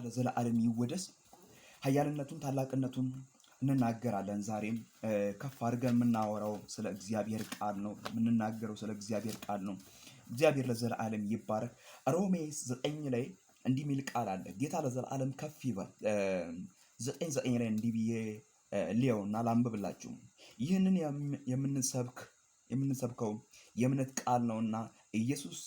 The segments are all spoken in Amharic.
ለዘላለም ይወደስ። ኃያልነቱን ታላቅነቱን እንናገራለን። ዛሬም ከፍ አድርገን የምናወራው ስለ እግዚአብሔር ቃል ነው። የምንናገረው ስለ እግዚአብሔር ቃል ነው። እግዚአብሔር ለዘላለም ይባረክ። ሮሜ 9 ላይ እንዲህ የሚል ቃል አለ። ጌታ ለዘላለም ከፍ ይበል። 9:9 ላይ እንዲህ ብዬ ሊየውና ላንብብላችሁ። ይህንን የምንሰብከው የእምነት ቃል ነውና ኢየሱስ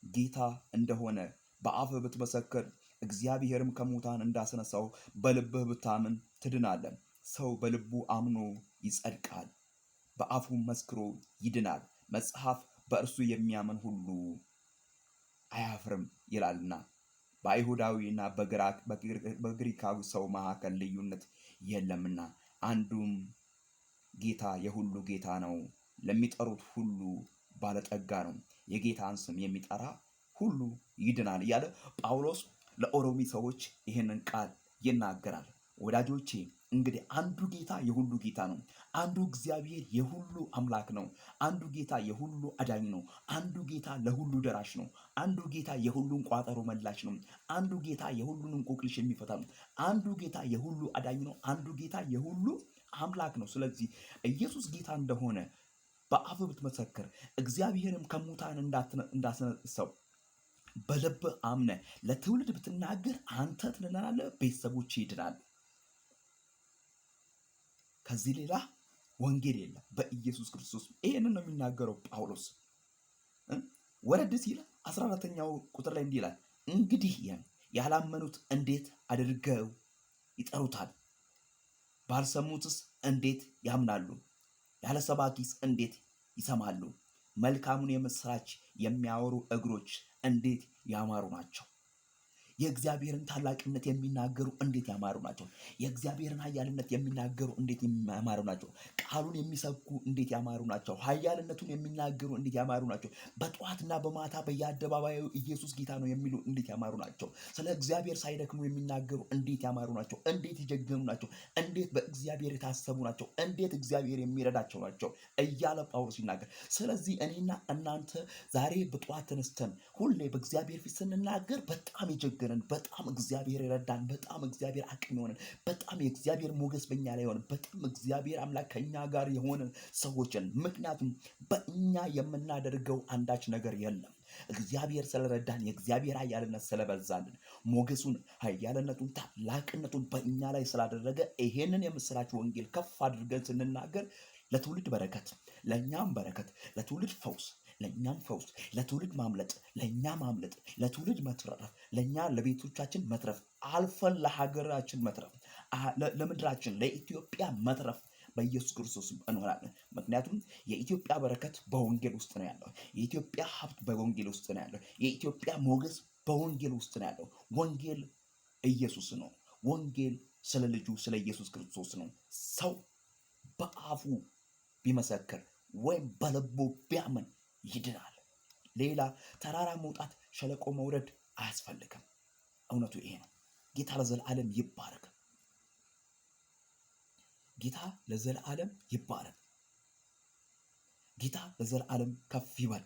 ጌታ እንደሆነ በአፍህ ብትመሰክር እግዚአብሔርም ከሙታን እንዳስነሳው በልብህ ብታምን ትድናለህ። ሰው በልቡ አምኖ ይጸድቃል፣ በአፉም መስክሮ ይድናል። መጽሐፍ በእርሱ የሚያምን ሁሉ አያፍርም ይላልና። በአይሁዳዊና በግሪካዊ ሰው መካከል ልዩነት የለምና አንዱም ጌታ የሁሉ ጌታ ነው፣ ለሚጠሩት ሁሉ ባለጠጋ ነው፣ የጌታን ስም የሚጠራ ሁሉ ይድናል እያለ ጳውሎስ ለኦሮሚ ሰዎች ይህንን ቃል ይናገራል። ወዳጆቼ እንግዲህ አንዱ ጌታ የሁሉ ጌታ ነው። አንዱ እግዚአብሔር የሁሉ አምላክ ነው። አንዱ ጌታ የሁሉ አዳኝ ነው። አንዱ ጌታ ለሁሉ ደራሽ ነው። አንዱ ጌታ የሁሉን ቋጠሮ መላሽ ነው። አንዱ ጌታ የሁሉን እንቆቅልሽ የሚፈታ ነው። አንዱ ጌታ የሁሉ አዳኝ ነው። አንዱ ጌታ የሁሉ አምላክ ነው። ስለዚህ ኢየሱስ ጌታ እንደሆነ በአፍ ብትመሰክር እግዚአብሔርም ከሙታን እንዳስነሳው በልብ አምነ ለትውልድ ብትናገር አንተ ትድናለህ፣ ቤተሰቦች ይድናሉ። ከዚህ ሌላ ወንጌል የለም በኢየሱስ ክርስቶስ። ይሄንን ነው የሚናገረው ጳውሎስ። ወረድ ሲል 14ኛው ቁጥር ላይ እንዲህ ይላል፣ እንግዲህ ያላመኑት እንዴት አድርገው ይጠሩታል? ባልሰሙትስ እንዴት ያምናሉ? ያለ ሰባኪስ እንዴት ይሰማሉ? መልካሙን የምስራች የሚያወሩ እግሮች እንዴት ያማሩ ናቸው። የእግዚአብሔርን ታላቅነት የሚናገሩ እንዴት ያማሩ ናቸው። የእግዚአብሔርን ኃያልነት የሚናገሩ እንዴት ያማሩ ናቸው። ቃሉን የሚሰብኩ እንዴት ያማሩ ናቸው። ኃያልነቱን የሚናገሩ እንዴት ያማሩ ናቸው። በጠዋትና በማታ በየአደባባዩ ኢየሱስ ጌታ ነው የሚሉ እንዴት ያማሩ ናቸው። ስለ እግዚአብሔር ሳይደክሙ የሚናገሩ እንዴት ያማሩ ናቸው። እንዴት የጀገኑ ናቸው። እንዴት በእግዚአብሔር የታሰቡ ናቸው። እንዴት እግዚአብሔር የሚረዳቸው ናቸው እያለ ጳውሎስ ይናገር። ስለዚህ እኔና እናንተ ዛሬ በጠዋት ተነስተን ሁሌ በእግዚአብሔር ፊት ስንናገር በጣም የጀገ በጣም እግዚአብሔር ይረዳን፣ በጣም እግዚአብሔር አቅም የሆነን፣ በጣም የእግዚአብሔር ሞገስ በእኛ ላይ የሆነ፣ በጣም እግዚአብሔር አምላክ ከኛ ጋር የሆነ ሰዎችን። ምክንያቱም በእኛ የምናደርገው አንዳች ነገር የለም። እግዚአብሔር ስለረዳን፣ የእግዚአብሔር ኃያልነት ስለበዛልን፣ ሞገሱን፣ ኃያልነቱን፣ ታላቅነቱን በእኛ ላይ ስላደረገ ይሄንን የምስራች ወንጌል ከፍ አድርገን ስንናገር ለትውልድ በረከት፣ ለእኛም በረከት፣ ለትውልድ ፈውስ፣ ለእኛም ፈውስ፣ ለትውልድ ማምለጥ፣ ለእኛ ማምለጥ፣ ለትውልድ መትረፍ፣ ለእኛ ለቤቶቻችን መትረፍ፣ አልፈን ለሀገራችን መትረፍ፣ ለምድራችን ለኢትዮጵያ መትረፍ በኢየሱስ ክርስቶስ እንሆናለን። ምክንያቱም የኢትዮጵያ በረከት በወንጌል ውስጥ ነው ያለው። የኢትዮጵያ ሀብት በወንጌል ውስጥ ነው ያለው። የኢትዮጵያ ሞገስ በወንጌል ውስጥ ነው ያለው። ወንጌል ኢየሱስ ነው። ወንጌል ስለ ልጁ ስለ ኢየሱስ ክርስቶስ ነው። ሰው በአፉ ቢመሰክር ወይም በልቡ ቢያምን ይድናል። ሌላ ተራራ መውጣት ሸለቆ መውረድ አያስፈልግም። እውነቱ ይሄ ነው። ጌታ ለዘላለም ይባረክ። ጌታ ለዘላለም ይባረክ። ጌታ ለዘላለም ከፍ ይበል።